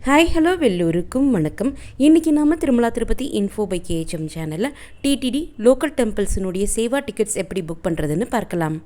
Hi hello வெல்லூருக்கும் வணக்கம். இன்றைக்கி நாம் திருமலா திருப்பதி இன்ஃபோ பை கேஹெச்எம் சேனலில் டிடிடி லோக்கல் டெம்பிள்ஸினுடைய சேவா டிக்கெட்ஸ் எப்படி புக் பண்ணுறதுன்னு பார்க்கலாம்.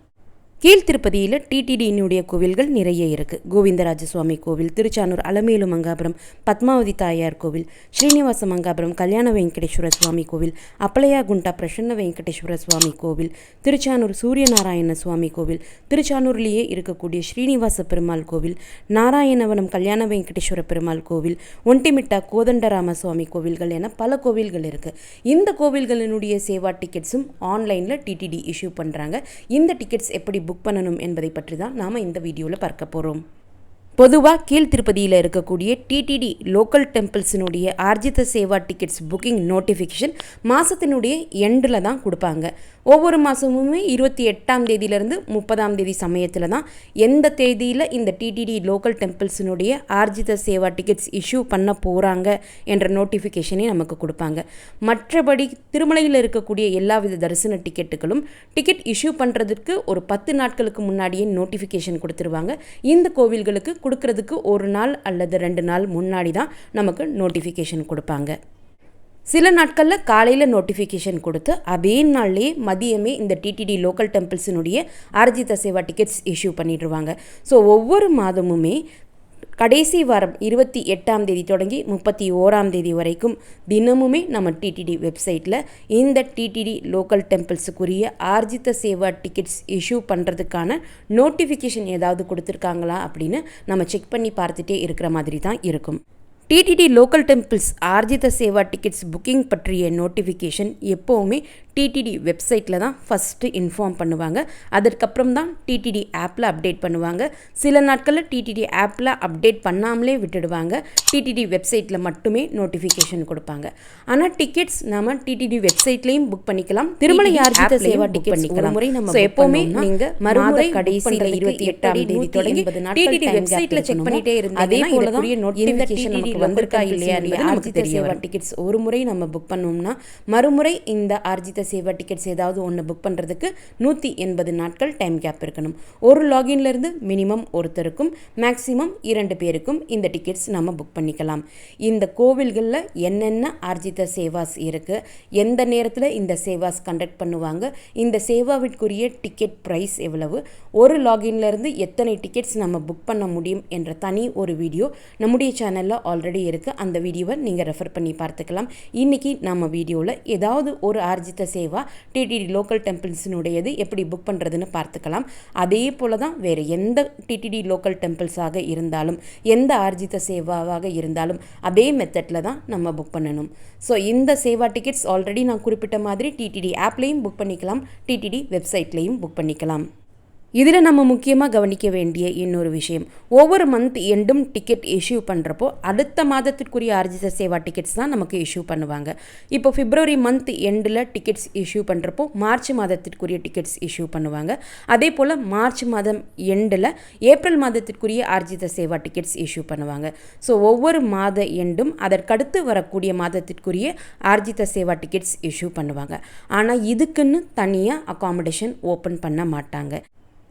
கீழ் திருப்பதியில் டிடிடியினுடைய கோவில்கள் நிறைய இருக்குது. கோவிந்தராஜ சுவாமி கோவில், திருச்சானூர் அலமேலு மங்காபுரம், பத்மாவதி தாயார் கோவில், ஸ்ரீனிவாச மங்காபுரம், கல்யாண வெங்கடேஸ்வர சுவாமி கோவில், அப்பளையாகுண்டா பிரசன்ன வெங்கடேஸ்வர சுவாமி கோவில், திருச்சானூர் சூரியநாராயண சுவாமி கோவில், திருச்சானூர்லேயே இருக்கக்கூடிய ஸ்ரீனிவாச பெருமாள் கோவில், நாராயணவனம் கல்யாண வெங்கடேஸ்வர பெருமாள் கோவில், ஒண்டிமிட்டா கோதண்டராம சுவாமி கோவில்கள் என பல கோவில்கள் இருக்குது. இந்த கோவில்களினுடைய சேவா டிக்கெட்ஸும் ஆன்லைனில் டிடிடி இஷ்யூ பண்ணுறாங்க. இந்த டிக்கெட்ஸ் எப்படி புக் பண்ணணும் என்பதை பற்றி தான் நாம் இந்த வீடியோவில் பார்க்க போகிறோம். பொதுவாக கீழ் திருப்பதியில் இருக்கக்கூடிய டிடிடி லோக்கல் டெம்பிள்ஸினுடைய ஆர்ஜித சேவா டிக்கெட்ஸ் புக்கிங் நோட்டிஃபிகேஷன் மாதத்தினுடைய எண்டில் தான் கொடுப்பாங்க. ஒவ்வொரு மாதமுமே 28ஆம் தேதியிலேருந்து 30ஆம் தேதி சமயத்தில் தான் எந்த தேதியில் இந்த டிடிடி லோக்கல் டெம்பிள்ஸினுடைய ஆர்ஜித சேவா டிக்கெட்ஸ் இஷ்யூ பண்ண போகிறாங்க என்ற நோட்டிஃபிகேஷனை நமக்கு கொடுப்பாங்க. மற்றபடி திருமலையில் இருக்கக்கூடிய எல்லா வித தரிசன டிக்கெட்டுகளும் டிக்கெட் இஷ்யூ பண்ணுறதுக்கு ஒரு 10 நாட்களுக்கு முன்னாடியே நோட்டிஃபிகேஷன் கொடுத்துருவாங்க. இந்த கோவில்களுக்கு கொடுக்கறதுக்கு ஒரு நாள் அல்லது 2 நாள் முன்னாடி தான் நமக்கு நோட்டிஃபிகேஷன் கொடுப்பாங்க. சில நாட்களில் காலையில் நோட்டிஃபிகேஷன் கொடுத்து அதே நாள்லேயே மதியமே இந்த டிடிடி லோக்கல் டெம்பிள்ஸினுடைய ஆர்ஜித சேவா டிக்கெட்ஸ் இஷ்யூ பண்ணிடுவாங்க. ஸோ ஒவ்வொரு மாதமுமே கடைசி வாரம் 28ஆம் தேதி தொடங்கி 31ஆம் தேதி வரைக்கும் தினமுமே நம்ம டிடிடி வெப்சைட்டில் இந்த டிடிடி லோக்கல் டெம்பிள்ஸுக்குரிய ஆர்ஜித சேவா டிக்கெட்ஸ் இஷ்யூ பண்ணுறதுக்கான நோட்டிஃபிகேஷன் ஏதாவது கொடுத்துருக்காங்களா அப்படின்னு நம்ம செக் பண்ணி பார்த்துட்டே இருக்கிற மாதிரி தான் இருக்கும். TTD local temples Arjitha Seva tickets booking பற்றிய நோட்டிஃபிகேஷன் எப்போவுமே டிடிடி வெப்சைட்டில் தான் ஃபஸ்ட்டு இன்ஃபார்ம் பண்ணுவாங்க. அதற்கப்புறம் தான் டிடிடி ஆப்பில் அப்டேட் பண்ணுவாங்க. சில நாட்களில் டிடிடி ஆப்பில் அப்டேட் பண்ணாமலே விட்டுடுவாங்க. டிடிடி வெப்சைட்டில் மட்டுமே நோட்டிஃபிகேஷன் கொடுப்பாங்க. ஆனால் டிக்கெட்ஸ் நம்ம டிடிடி வெப்சைட்லேயும் புக் பண்ணிக்கலாம். திருமலை ஆர்ஜித சேவா டிக்கெட் பண்ணிக்கலாம். முறை நம்ம எப்போவுமே நீங்கள் மறுமுறை கடைசி 28ஆம் தேதி தொடங்கி டிடிடி வெப்சைட்டில் செக் பண்ணிட்டே இருந்தால் அதே போல தான் நோட்டிஃபிகேஷன் நமக்கு வந்திருக்கா இல்லையா நமக்கு தெரிய வரும். டிக்கெட்ஸ் ஒரு முறை நம்ம புக் பண்ணோம்னா மறுமுறை இந்த ஆர்ஜித சேவா டிக்கெட்ஸ் ஏதாவது ஒன்று புக் பண்ணுறதுக்கு 180 நாட்கள் டைம் கேப் இருக்கணும். ஒரு லாகின்லேருந்து மினிமம் ஒருத்தருக்கும் மேக்ஸிமம் 2 பேருக்கும் இந்த டிக்கெட்ஸ் நம்ம புக் பண்ணிக்கலாம். இந்த கோவில்களில் என்னென்ன ஆர்ஜித சேவாஸ் இருக்குது, எந்த நேரத்தில் இந்த சேவாஸ் கண்டக்ட் பண்ணுவாங்க, இந்த சேவாவிற்குரிய டிக்கெட் ப்ரைஸ் எவ்வளவு, ஒரு லாகின்லேருந்து எத்தனை டிக்கெட்ஸ் நம்ம புக் பண்ண முடியும் என்ற தனி ஒரு வீடியோ நம்முடைய சேனலில் ஆல்ரெடி இருக்குது. அந்த வீடியோவை நீங்கள் ரெஃபர் பண்ணி பார்த்துக்கலாம். இன்றைக்கி நம்ம வீடியோவில் ஏதாவது ஒரு ஆர்ஜித சேவா டிடிடி லோக்கல் டெம்பிள்ஸினுடையது எப்படி புக் பண்ணுறதுன்னு பார்த்துக்கலாம். அதே போல் தான் வேறு எந்த டிடிடி லோக்கல் டெம்பிள்ஸாக இருந்தாலும் எந்த ஆர்ஜித சேவாவாக இருந்தாலும் அதே மெத்தடில் தான் நம்ம புக் பண்ணணும். ஸோ இந்த சேவா டிக்கெட்ஸ் ஆல்ரெடி நான் குறிப்பிட்ட மாதிரி டிடிடி ஆப்லேயும் புக் பண்ணிக்கலாம், டிடிடி வெப்சைட்லேயும் புக் பண்ணிக்கலாம். இதில் நம்ம முக்கியமாக கவனிக்க வேண்டிய இன்னொரு விஷயம், ஒவ்வொரு மந்த் எண்டும் டிக்கெட் இஷ்யூ பண்ணுறப்போ அடுத்த மாதத்திற்குரிய ஆர்ஜித சேவா டிக்கெட்ஸ் தான் நமக்கு இஷ்யூ பண்ணுவாங்க. இப்போ பிப்ரவரி மந்த் எண்டில் டிக்கெட்ஸ் இஷ்யூ பண்ணுறப்போ மார்ச் மாதத்திற்குரிய டிக்கெட்ஸ் இஷ்யூ பண்ணுவாங்க. அதே போல் மார்ச் மாதம் எண்டில் ஏப்ரல் மாதத்திற்குரிய ஆர்ஜித சேவா டிக்கெட்ஸ் இஷ்யூ பண்ணுவாங்க. ஸோ ஒவ்வொரு மாத எண்டும் அதற்கடுத்து வரக்கூடிய மாதத்திற்குரிய ஆர்ஜித சேவா டிக்கெட்ஸ் இஷ்யூ பண்ணுவாங்க. ஆனால் இதுக்குன்னு தனியாக அகாமடேஷன் ஓப்பன் பண்ண மாட்டாங்க.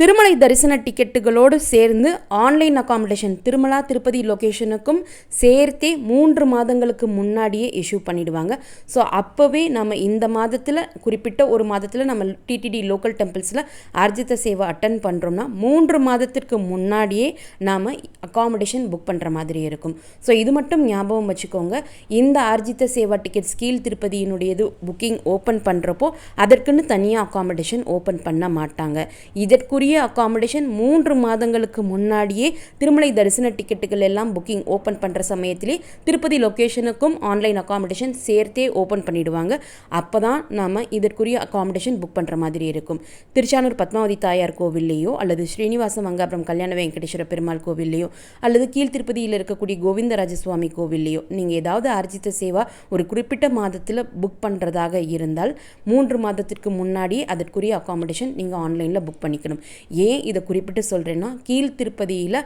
திருமலை தரிசன டிக்கெட்டுகளோடு சேர்ந்து ஆன்லைன் அகாமடேஷன் திருமலா திருப்பதி லொக்கேஷனுக்கும் சேர்த்தே 3 மாதங்களுக்கு முன்னாடியே இஷ்யூ பண்ணிடுவாங்க. ஸோ அப்போவே நம்ம இந்த மாதத்தில் குறிப்பிட்ட ஒரு மாதத்தில் நம்ம டிடிடி லோக்கல் டெம்பிள்ஸில் ஆர்ஜித சேவா அட்டன் பண்ணுறோம்னா 3 மாதத்திற்கு முன்னாடியே நாம் அகாமடேஷன் புக் பண்ணுற மாதிரி இருக்கும். ஸோ இது மட்டும் ஞாபகம் வச்சுக்கோங்க. இந்த ஆர்ஜித சேவா டிக்கெட்ஸ் கீழ் திருப்பதியினுடையது புக்கிங் ஓப்பன் பண்ணுறப்போ அதற்குன்னு தனியாக அகாமடேஷன் ஓப்பன் பண்ண மாட்டாங்க. இதற்குரிய அகாமடேஷன் 3 மாதங்களுக்கு முன்னாடியே திருமலை தரிசன டிக்கெட்டுகள் எல்லாம் புக்கிங் ஓப்பன் பண்ணுற சமயத்திலே திருப்பதி லொக்கேஷனுக்கும் ஆன்லைன் அகாமடேஷன் சேர்த்தே ஓப்பன் பண்ணிடுவாங்க. அப்போ தான் நாம் இதற்குரிய அகாமடேஷன் புக் பண்ணுற மாதிரி இருக்கும். திருச்சானூர் பத்மாவதி தாயார் கோவில்லையோ அல்லது ஸ்ரீனிவாச மங்காபுரம் கல்யாண வெங்கடேஸ்வர பெருமாள் கோவில்லையோ அல்லது கீழ் திருப்பதியில் இருக்கக்கூடிய கோவிந்தராஜ சுவாமி கோவில்லையோ நீங்கள் ஏதாவது ஆர்ஜித சேவா ஒரு குறிப்பிட்ட மாதத்தில் புக் பண்ணுறதாக இருந்தால் 3 மாதத்திற்கு முன்னாடியே அதற்குரிய அகாமடேஷன் நீங்கள் ஆன்லைனில் புக் பண்ணிக்கணும். ஏன் இதை குறிப்பிட்டு சொல்கிறேன்னா, கீழ் திருப்பதியில்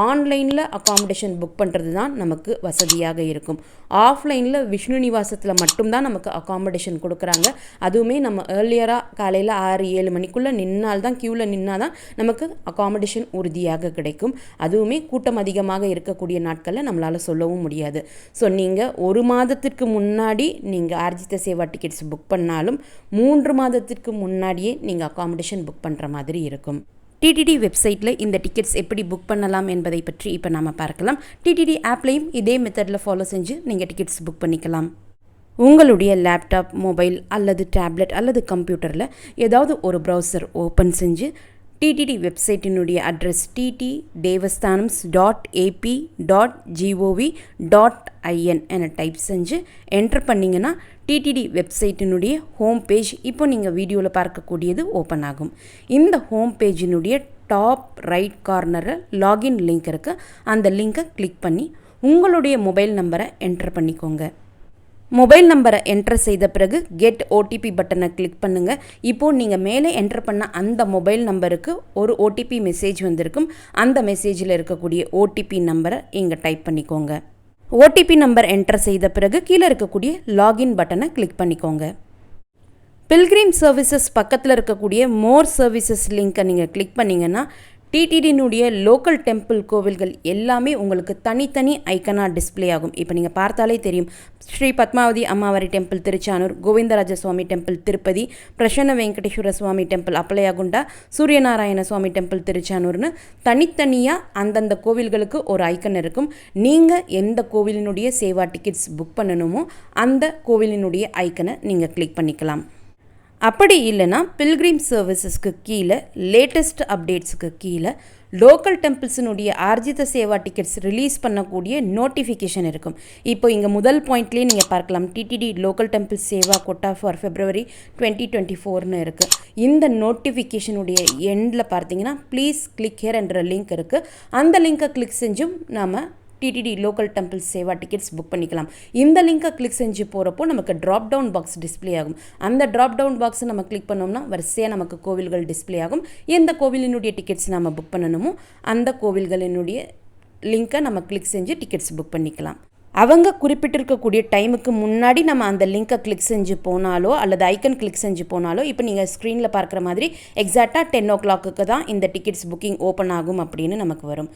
ஆன்லைனில் அகாமடேஷன் புக் பண்ணுறது தான் நமக்கு வசதியாக இருக்கும். ஆஃப்லைனில் விஷ்ணு நிவாசத்தில் மட்டும்தான் நமக்கு அகாமடேஷன் கொடுக்குறாங்க. அதுவுமே நம்ம ஏர்லியராக காலையில் 6-7 மணிக்குள்ளே நின்னால்தான், க்யூவில் நின்னால் தான் நமக்கு அகாமடேஷன் உறுதியாக கிடைக்கும். அதுவுமே கூட்டம் அதிகமாக இருக்கக்கூடிய நாட்களில் நம்மளால் சொல்லவும் முடியாது. ஸோ நீங்கள் 1 மாதத்திற்கு முன்னாடி நீங்கள் ஆர்ஜித சேவா டிக்கெட்ஸ் புக் பண்ணாலும் 3 மாதத்திற்கு முன்னாடியே நீங்கள் அகாமடேஷன் புக் பண்ணுற மாதிரி இருக்கும். டிடிடி வெப்சைட்டில் இந்த டிக்கெட்ஸ் எப்படி புக் பண்ணலாம் என்பதை பற்றி இப்போ நாம் பார்க்கலாம். டிடிடி ஆப்லையும் இதே மெத்தடில் ஃபாலோ செஞ்சு நீங்கள் டிக்கெட்ஸ் புக் பண்ணிக்கலாம். உங்களுடைய லேப்டாப், மொபைல் அல்லது டேப்லெட் அல்லது கம்ப்யூட்டரில் ஏதாவது ஒரு ப்ரௌசர் ஓப்பன் செஞ்சு டிடிடி வெப்சைட்டினுடைய அட்ரஸ் ttdevasthanams.ap.gov.in என டைப் செஞ்சு என்டர் பண்ணிங்கன்னா டிடிடி வெப்சைட்டினுடைய ஹோம் பேஜ் இப்போ நீங்கள் வீடியோவில் பார்க்கக்கூடியது ஓப்பன் ஆகும். இந்த ஹோம் பேஜினுடைய டாப் ரைட் கார்னரில் லாகின் லிங்க் இருக்குது. அந்த லிங்கை கிளிக் பண்ணி உங்களுடைய மொபைல் நம்பரை என்டர் பண்ணிக்கோங்க. மொபைல் நம்பரை என்டர் செய்த பிறகு கெட் ஓடிபி பட்டனை கிளிக் பண்ணுங்கள். இப்போது நீங்கள் மேலே என்டர் பண்ண அந்த மொபைல் நம்பருக்கு ஒரு ஓடிபி மெசேஜ் வந்திருக்கும். அந்த மெசேஜில் இருக்கக்கூடிய ஓடிபி நம்பரை இங்கே டைப் பண்ணிக்கோங்க. ஓடிபி நம்பர் என்டர் செய்த பிறகு கீழே இருக்கக்கூடிய லாகின் பட்டனை கிளிக் பண்ணிக்கோங்க. பில்கிரிம் சர்வீசஸ் பக்கத்தில் இருக்கக்கூடிய மோர் சர்வீசஸ் லிங்க்கை நீங்கள் கிளிக் பண்ணிங்கன்னா டிடிடினுடைய லோக்கல் டெம்பிள் கோவில்கள் எல்லாமே உங்களுக்கு தனித்தனி ஐக்கனாக டிஸ்பிளே ஆகும். இப்போ நீங்கள் பார்த்தாலே தெரியும். ஸ்ரீ பத்மாவதி அம்மாவாரி டெம்பிள் திருச்சானூர், கோவிந்தராஜ சுவாமி டெம்பிள் திருப்பதி, பிரசன்ன வெங்கடேஸ்வர சுவாமி டெம்பிள் அப்பளையாகுண்டா, சூரியநாராயண சுவாமி டெம்பிள் திருச்சானூர்னு தனித்தனியாக அந்தந்த கோவில்களுக்கு ஒரு ஐக்கன் இருக்கும். நீங்கள் எந்த கோவிலினுடைய சேவா டிக்கெட்ஸ் புக் பண்ணணுமோ அந்த கோவிலினுடைய ஐக்கனை நீங்கள் கிளிக் பண்ணிக்கலாம். அப்படி இல்லைனா பில்கிரிம் சர்வீசஸ்க்கு கீழே லேட்டஸ்ட் அப்டேட்ஸுக்கு கீழே லோக்கல் டெம்பிள்ஸினுடைய ஆர்ஜித சேவா டிக்கெட்ஸ் ரிலீஸ் பண்ணக்கூடிய நோட்டிஃபிகேஷன் இருக்கும். இப்போ இங்கே முதல் பாயிண்ட்லேயே நீங்கள் பார்க்கலாம், TTD local temple seva quota for February 2024னு இருக்குது. இந்த நோட்டிஃபிகேஷனுடைய எண்டில் பார்த்தீங்கன்னா ப்ளீஸ் கிளிக் ஹியர் என்ற லிங்க் இருக்குது. அந்த லிங்கை கிளிக் செஞ்சும் நாம் TTD local temple seva tickets book பண்ணிக்கலாம். இந்த லிங்கை கிளிக் செஞ்சு போகிறப்போ நமக்கு ட்ராப் டவுன் பாக்ஸ் டிஸ்பிளே ஆகும். அந்த ட்ராப் டவுன் பாக்ஸை நம்ம கிளிக் பண்ணோம்னா வரிசையாக நமக்கு கோவில்கள் டிஸ்பிளே ஆகும். எந்த கோவிலினுடைய டிக்கெட்ஸ் நம்ம புக் பண்ணணுமோ அந்த கோவில்களினுடைய லிங்கை நம்ம கிளிக் செஞ்சு டிக்கெட்ஸ் புக் பண்ணிக்கலாம். அவங்க குறிப்பிட்டிருக்கக்கூடிய டைமுக்கு முன்னாடி நம்ம அந்த லிங்கை கிளிக் செஞ்சு போனாலோ அல்லது ஐக்கன் கிளிக் செஞ்சு போனாலோ, இப்போ நீங்கள் ஸ்க்ரீனில் பார்க்குற மாதிரி எக்ஸாக்டாக 10 o'clock தான் இந்த டிக்கெட்ஸ் புக்கிங் ஓப்பன் ஆகும் அப்படின்னு நமக்கு வரும்.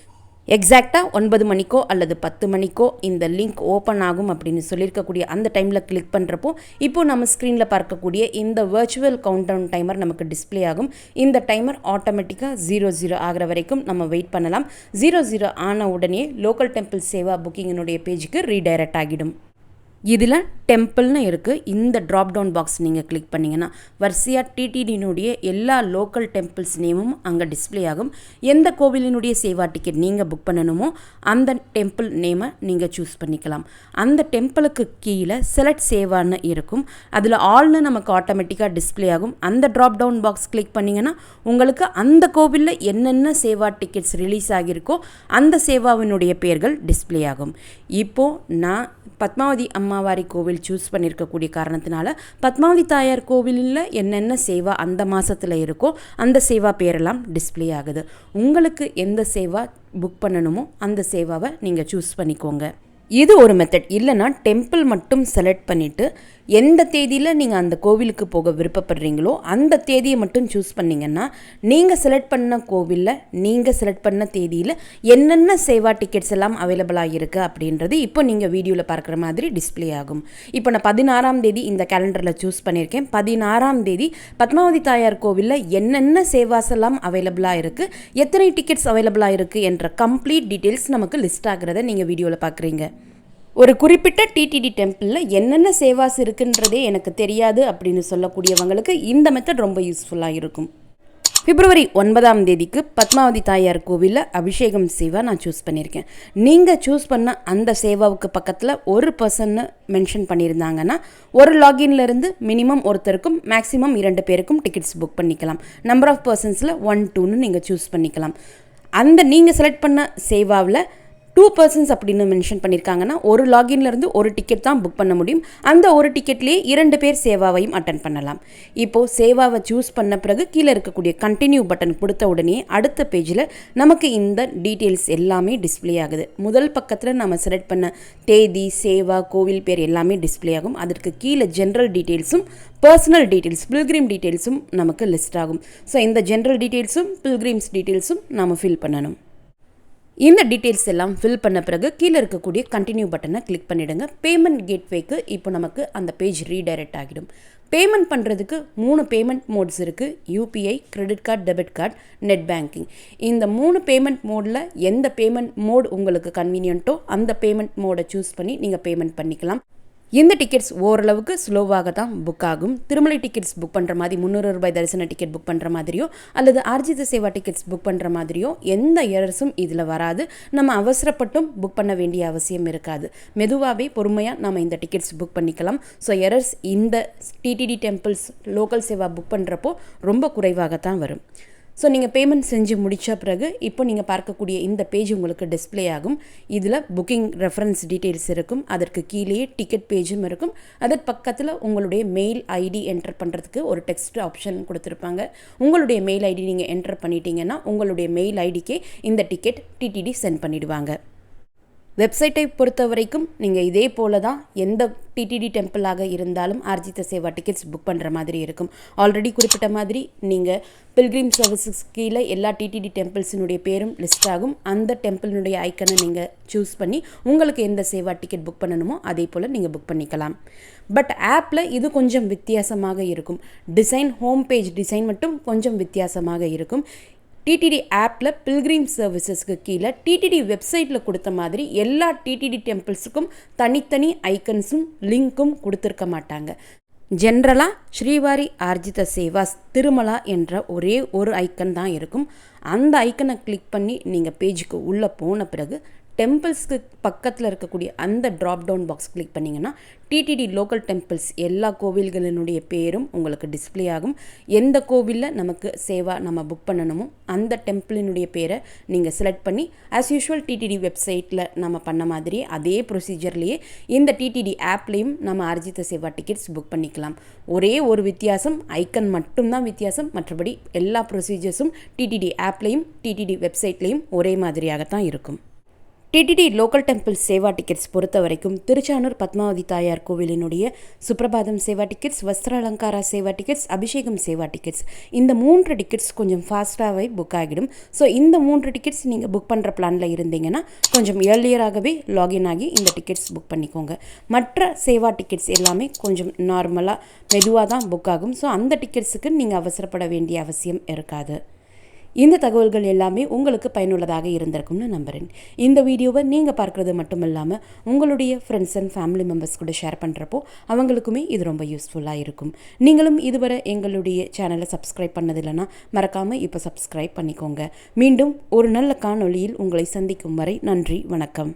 எக்ஸாக்டாக 9 மணிக்கோ அல்லது 10 மணிக்கோ இந்த லிங்க் ஓப்பன் ஆகும் அப்படின்னு சொல்லியிருக்கக்கூடிய அந்த டைமில் கிளிக் பண்ணுறப்போ இப்போது நம்ம ஸ்க்ரீனில் பார்க்கக்கூடிய இந்த வர்ச்சுவல் கவுண்டவுன் டைமர் நமக்கு டிஸ்பிளே ஆகும். இந்த டைமர் ஆட்டோமேட்டிக்காக 00 ஆகிற வரைக்கும் நம்ம வெயிட் பண்ணலாம். 00 ஆன உடனே லோக்கல் டெம்பிள் சேவா புக்கிங்கினுடைய பேஜுக்கு ரீடைரக்ட் ஆகிடும். இதில் டெம்பிள்னு இருக்குது. இந்த ட்ராப் டவுன் பாக்ஸ் நீங்கள் கிளிக் பண்ணிங்கன்னா வரிசையாக டிடிடினுடைய எல்லா லோக்கல் டெம்பிள்ஸ் நேமும் அங்கே டிஸ்பிளே ஆகும். எந்த கோவிலினுடைய சேவா டிக்கெட் நீங்கள் புக் பண்ணணுமோ அந்த டெம்பிள் நேமை நீங்கள் சூஸ் பண்ணிக்கலாம். அந்த டெம்பிளுக்கு கீழே செலக்ட் சேவான்னு இருக்கும். அதில் ஆல்னு நமக்கு ஆட்டோமேட்டிக்காக டிஸ்பிளே ஆகும். அந்த ட்ராப் டவுன் பாக்ஸ் கிளிக் பண்ணிங்கன்னா உங்களுக்கு அந்த கோவிலில் என்னென்ன சேவா டிக்கெட்ஸ் ரிலீஸ் ஆகியிருக்கோ அந்த சேவாவினுடைய பெயர்கள் டிஸ்பிளே ஆகும். இப்போது நான் பத்மாவதி அம்மாவாரி கோவில் சூஸ் பண்ணியிருக்கக்கூடிய காரணத்தினால பத்மாவதி தாயார் கோவிலில் என்னென்ன சேவா அந்த மாதத்தில் இருக்கோ அந்த சேவா பேரெல்லாம் டிஸ்பிளே ஆகுது. உங்களுக்கு எந்த சேவா புக் பண்ணணுமோ அந்த சேவாவை நீங்கள் சூஸ் பண்ணிக்கோங்க. இது ஒரு மெத்தட். இல்லைனா டெம்பிள் மட்டும் செலக்ட் பண்ணிவிட்டு எந்த தேதியில் நீங்கள் அந்த கோவிலுக்கு போக விருப்பப்படுறீங்களோ அந்த தேதியை மட்டும் சூஸ் பண்ணிங்கன்னா நீங்கள் செலக்ட் பண்ண கோவிலில் நீங்கள் செலக்ட் பண்ண தேதியில் என்னென்ன சேவா டிக்கெட்ஸ் எல்லாம் அவைலபிளாக இருக்குது அப்படின்றது இப்போ நீங்கள் வீடியோவில் பார்க்குற மாதிரி டிஸ்பிளே ஆகும். இப்போ நான் 16ஆம் தேதி இந்த கேலண்டரில் சூஸ் பண்ணியிருக்கேன். 16ஆம் தேதி பத்மாவதி தாயார் கோவிலில் என்னென்ன சேவாஸ் எல்லாம் அவைலபிளாக இருக்குது, எத்தனை டிக்கெட்ஸ் அவைலபிளாக இருக்குது என்ற கம்ப்ளீட் டீட்டெயில்ஸ் நமக்கு லிஸ்ட் ஆகிறத நீங்கள் வீடியோவில் பார்க்குறீங்க. ஒரு குறிப்பிட்ட டிடிடி டெம்பிளில் என்னென்ன சேவாஸ் இருக்குன்றதே எனக்கு தெரியாது அப்படின்னு சொல்லக்கூடியவங்களுக்கு இந்த மெத்தட் ரொம்ப யூஸ்ஃபுல்லாக இருக்கும். February 9ஆம் தேதிக்கு பத்மாவதி தாயார் கோவிலில் அபிஷேகம் சேவா நான் சூஸ் பண்ணியிருக்கேன். நீங்கள் சூஸ் பண்ண அந்த சேவாவுக்கு பக்கத்தில் ஒரு பர்சன்னு மென்ஷன் பண்ணியிருந்தாங்கன்னா ஒரு லாகின்லேருந்து மினிமம் ஒருத்தருக்கும் மேக்ஸிமம் 2 பேருக்கும் டிக்கெட்ஸ் புக் பண்ணிக்கலாம். நம்பர் ஆஃப் பர்சன்ஸில் 1-2ன்னு நீங்கள் சூஸ் பண்ணிக்கலாம். அந்த நீங்கள் செலக்ட் பண்ண சேவாவில் 2 persons அப்படின்னு மென்ஷன் பண்ணியிருக்காங்கன்னா ஒரு லாகின்லேருந்து ஒரு டிக்கெட் தான் புக் பண்ண முடியும். அந்த ஒரு டிக்கெட்லேயே 2 பேர் சேவாவையும் அட்டன் பண்ணலாம். இப்போது சேவாவை சூஸ் பண்ண பிறகு கீழே இருக்கக்கூடிய கண்டினியூ பட்டன் கொடுத்த உடனே அடுத்த பேஜில் நமக்கு இந்த டீட்டெயில்ஸ் எல்லாமே டிஸ்பிளே ஆகுது. முதல் பக்கத்தில் நம்ம செலக்ட் பண்ண தேதி, சேவா, கோவில் பேர் எல்லாமே டிஸ்பிளே ஆகும். அதற்கு கீழே ஜென்ரல் டீட்டெயில்ஸும் பர்சனல் டீட்டெயில்ஸ், பில்கிரிம் டீட்டெயில்ஸும் நமக்கு லிஸ்ட் ஆகும். ஸோ இந்த ஜென்ரல் டீட்டெயில்ஸும் பில்கிரிம்ஸ் டீட்டெயில்ஸும் நம்ம ஃபில் பண்ணணும். இந்த டீட்டெயில்ஸ் எல்லாம் ஃபில் பண்ண பிறகு கீழே இருக்கக்கூடிய கண்டினியூ பட்டனை கிளிக் பண்ணிவிடுங்க. பேமெண்ட் கேட்வேக்கு இப்போ நமக்கு அந்த பேஜ் ரீடைரக்ட் ஆகிடும். பேமெண்ட் பண்ணுறதுக்கு 3 பேமெண்ட் மோட்ஸ் இருக்குது. UPI, credit card, debit card, net banking. இந்த 3 பேமெண்ட் மோடில் எந்த பேமெண்ட் மோட் உங்களுக்கு கன்வீனியன்ட்டோ அந்த பேமெண்ட் மோடை சூஸ் பண்ணி நீங்கள் பேமெண்ட் பண்ணிக்கலாம். இந்த டிக்கெட்ஸ் ஓரளவுக்கு ஸ்லோவாக தான் புக் ஆகும். திருமலை டிக்கெட்ஸ் புக் பண்ணுற மாதிரி 300 ரூபாய் தரிசன டிக்கெட் புக் பண்ணுற மாதிரியோ அல்லது ஆர்ஜித சேவா டிக்கெட்ஸ் புக் பண்ணுற மாதிரியோ எந்த எரர்ஸும் இதில் வராது. நம்ம அவசரப்பட்டும் புக் பண்ண வேண்டிய அவசியம் இருக்காது. மெதுவாகவே பொறுமையாக நம்ம இந்த டிக்கெட்ஸ் புக் பண்ணிக்கலாம். ஸோ எரர்ஸ் இந்த TTD temples local seva book பண்ணுறப்போ ரொம்ப குறைவாகத்தான் வரும். ஸோ நீங்கள் பேமெண்ட் செஞ்சு முடித்த பிறகு இப்போ நீங்கள் பார்க்கக்கூடிய இந்த பேஜ் உங்களுக்கு டிஸ்பிளே ஆகும். இதில் புக்கிங் ரெஃபரன்ஸ் டீட்டெயில்ஸ் இருக்கும். அதற்கு கீழேயே டிக்கெட் பேஜும் இருக்கும். அதற்கு பக்கத்தில் உங்களுடைய மெயில் ஐடி என்டர் பண்ணுறதுக்கு ஒரு டெக்ஸ்ட் ஆப்ஷன் கொடுத்துருப்பாங்க. உங்களுடைய மெயில் ஐடி நீங்கள் என்டர் பண்ணிட்டீங்கன்னா உங்களுடைய மெயில் ஐடிக்கே இந்த டிக்கெட் டிடிடி சென்ட் பண்ணிவிடுவாங்க. வெப்சைட்டை பொறுத்த வரைக்கும் நீங்கள் இதே போல தான் எந்த டிடிடி டெம்பிளாக இருந்தாலும் ஆர்ஜித சேவா டிக்கெட்ஸ் புக் பண்ணுற மாதிரி இருக்கும். ஆல்ரெடி குறிப்பிட்ட மாதிரி நீங்கள் பில்கிரிம் சர்வீசஸ் கீழே எல்லா டிடிடி டெம்பிள்ஸினுடைய பேரும் லிஸ்ட் ஆகும். அந்த டெம்பிளினுடைய ஐக்கனை நீங்கள் சூஸ் பண்ணி உங்களுக்கு எந்த சேவா டிக்கெட் புக் பண்ணணுமோ அதே போல் நீங்கள் புக் பண்ணிக்கலாம். பட் ஆப்பில் இது கொஞ்சம் வித்தியாசமாக இருக்கும். டிசைன், ஹோம் பேஜ் டிசைன் மட்டும் கொஞ்சம் வித்தியாசமாக இருக்கும். டிடிடி ஆப்பில் பில்கிரிம் சர்வீசஸ்க்கு கீழே டிடிடி வெப்சைட்டில் கொடுத்த மாதிரி எல்லா டிடிடி டெம்பிள்ஸுக்கும் தனித்தனி ஐக்கன்ஸும் லிங்க்கும் கொடுத்துருக்க மாட்டாங்க. ஜென்ரலாக ஸ்ரீவாரி ஆர்ஜித சேவாஸ் திருமலா என்ற ஒரே ஒரு ஐக்கன் தான் இருக்கும். அந்த ஐக்கனை கிளிக் பண்ணி நீங்கள் பேஜுக்கு உள்ளே போன பிறகு டெம்பிள்ஸ்க்கு பக்கத்தில் இருக்கக்கூடிய அந்த ட்ராப் டவுன் பாக்ஸ் கிளிக் பண்ணிங்கன்னா டிடிடி லோக்கல் டெம்பிள்ஸ் எல்லா கோவில்களினுடைய பேரும் உங்களுக்கு டிஸ்பிளே ஆகும். எந்த கோவிலில் நமக்கு சேவா நம்ம புக் பண்ணணுமோ அந்த டெம்பிளினுடைய பேரை நீங்கள் செலக்ட் பண்ணி ஆஸ் யூஷுவல் டிடிடி வெப்சைட்டில் நம்ம பண்ண மாதிரியே அதே ப்ரொசீஜர்லேயே இந்த டிடிடி ஆப்லேயும் நம்ம ஆர்ஜித சேவா டிக்கெட்ஸ் புக் பண்ணிக்கலாம். ஒரே ஒரு வித்தியாசம், ஐக்கன் மட்டும்தான் வித்தியாசம். மற்றபடி எல்லா ப்ரொசீஜர்ஸும் டிடிடி ஆப்லேயும் டிடிடி வெப்சைட்லேயும் ஒரே மாதிரியாகத்தான் இருக்கும். TTD local temple seva tickets பொறுத்த வரைக்கும் திருச்சானூர் பத்மாவதி தாயார் கோவிலினுடைய சுப்ரபாதம் சேவா டிக்கெட்ஸ், வஸ்திர அலங்காரா சேவா டிக்கெட்ஸ், அபிஷேகம் சேவா டிக்கெட்ஸ், இந்த 3 டிக்கெட்ஸ் கொஞ்சம் ஃபாஸ்ட்டாகவே புக் ஆகிடும். ஸோ இந்த 3 டிக்கெட்ஸ் நீங்கள் புக் பண்ணுற பிளானில் இருந்தீங்கன்னா கொஞ்சம் ஏர்லியராகவே லாகின் ஆகி இந்த டிக்கெட்ஸ் புக் பண்ணிக்கோங்க. மற்ற சேவா டிக்கெட்ஸ் எல்லாமே கொஞ்சம் நார்மலாக மெதுவாக தான் புக் ஆகும். ஸோ அந்த டிக்கெட்ஸுக்கு நீங்கள் அவசரப்பட வேண்டிய அவசியம் இருக்காது. இந்த தகவல்கள் எல்லாமே உங்களுக்கு பயனுள்ளதாக இருந்திருக்கும்னு நம்புகிறேன். இந்த வீடியோவை நீங்கள் பார்க்குறது மட்டும் இல்லாமல் உங்களுடைய ஃப்ரெண்ட்ஸ் அண்ட் ஃபேமிலி மெம்பர்ஸ் கூட ஷேர் பண்ணுறப்போ அவங்களுக்குமே இது ரொம்ப யூஸ்ஃபுல்லாக இருக்கும். நீங்களும் இதுவரை எங்களுடைய சேனலை சப்ஸ்கிரைப் பண்ணதில்லைன்னா மறக்காமல் இப்போ சப்ஸ்கிரைப் பண்ணிக்கோங்க. மீண்டும் ஒரு நல்ல காணொளியில் உங்களை சந்திக்கும் வரை நன்றி, வணக்கம்.